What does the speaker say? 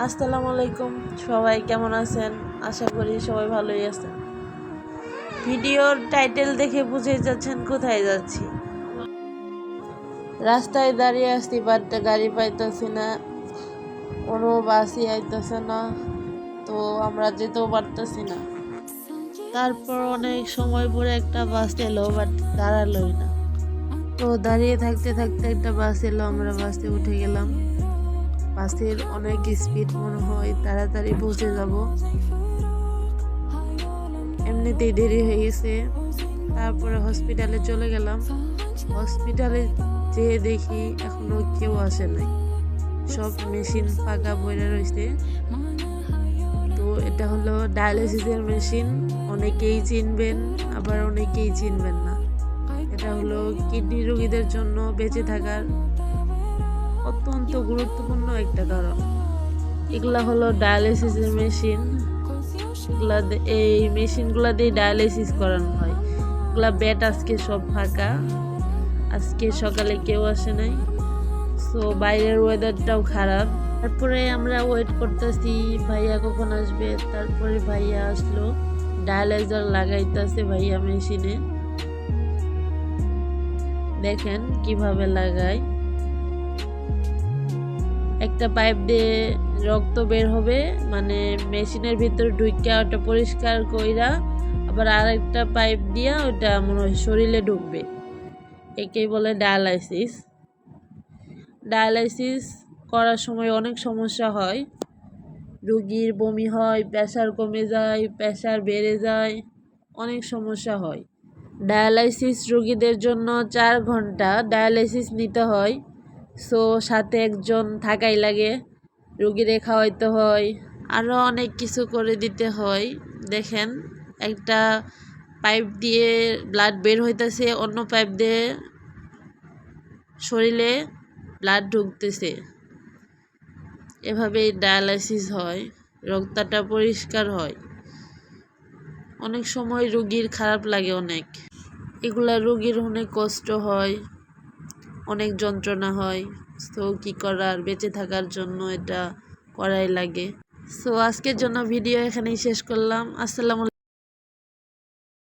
আসসালামু আলাইকুম, সবাই কেমন আছেন? আশা করি সবাই ভালোই আছেন। ভিডিওর টাইটেল দেখে বুঝে যাচ্ছেন কোথায় যাচ্ছি। রাস্তায় দাঁড়িয়ে আসছি, বাট গাড়ি পাইতেছি না, কোনো বাসই আইতেছে না, তো আমরা যেতেও পারতেছি না। তারপর অনেক সময় পরে একটা বাস এলো, বাট দাঁড়ালোই না। তো দাঁড়িয়ে থাকতে থাকতে একটা বাস এলো, আমরা বাসে উঠে গেলাম। বাসের অনেক স্পিড, মনে হয় তাড়াতাড়ি পৌঁছে যাব। এমনিতেই দেরি হয়ে গেছে। তারপরে হসপিটালে চলে গেলাম। হসপিটালে যেয়ে দেখি এখনো কেউ আসে নাই, সব মেশিন ফাঁকা পড়ে রয়েছে। তো এটা হলো ডায়ালিসিসের মেশিন। অনেকেই চিনবেন, আবার অনেকেই চিনবেন না। এটা হলো কিডনি রোগীদের জন্য বেঁচে থাকার অত্যন্ত গুরুত্বপূর্ণ একটা কারণ। এগুলা হলো ডায়ালিসিসের মেশিন। এই মেশিনগুলা দিয়ে ডায়ালিসিস করানো হয়। এগুলা বেড আজকে সব ফাঁকা, আজকে সকালে কেউ আসে নাই। সো বাইরের ওয়েদারটাও খারাপ। তারপরে আমরা ওয়েট করতেছি ভাইয়া কখন আসবে। তারপরে ভাইয়া আসলো, ডায়ালাইজার লাগাইতেছে ভাইয়া মেশিনে। দেখেন কিভাবে লাগায়। একটা পাইপ দিয়ে রক্ত বের হবে, মানে মেশিনের ভিতরে ঢুকিয়া ওটা পরিষ্কার কইরা আবার আরেকটা পাইপ দিয়া ওটা মনে হয় শরীরে ঢুকবে। একেই বলে ডায়ালাইসিস। ডায়ালাইসিস করার সময় অনেক সমস্যা হয়। রোগীর বমি হয়, প্রেশার কমে যায়, প্রেশার বেড়ে যায়, অনেক সমস্যা হয়। ডায়ালাইসিস রোগীদের জন্য 4 ঘন্টা ডায়ালাইসিস নিতে হয়। সো সাথে একজন থাকাই লাগে, রোগীরে খাওয়াইতে হয়, আরও অনেক কিছু করে দিতে হয়। দেখেন একটা পাইপ দিয়ে ব্লাড বের হইতেছে, অন্য পাইপ দিয়ে শরীরে ব্লাড ঢুকতেছে। এভাবেই ডায়ালাইসিস হয়, রক্তটা পরিষ্কার হয়। অনেক সময় রোগীর খারাপ লাগে অনেক। এগুলা রোগীর অনেক কষ্ট হয়, অনেক যন্ত্রণা হয়। তো কি করার, বেঁচে থাকার জন্য এটা করাই লাগে। সো আজকের জন্য ভিডিও এখানেই শেষ করলাম। আসসালামু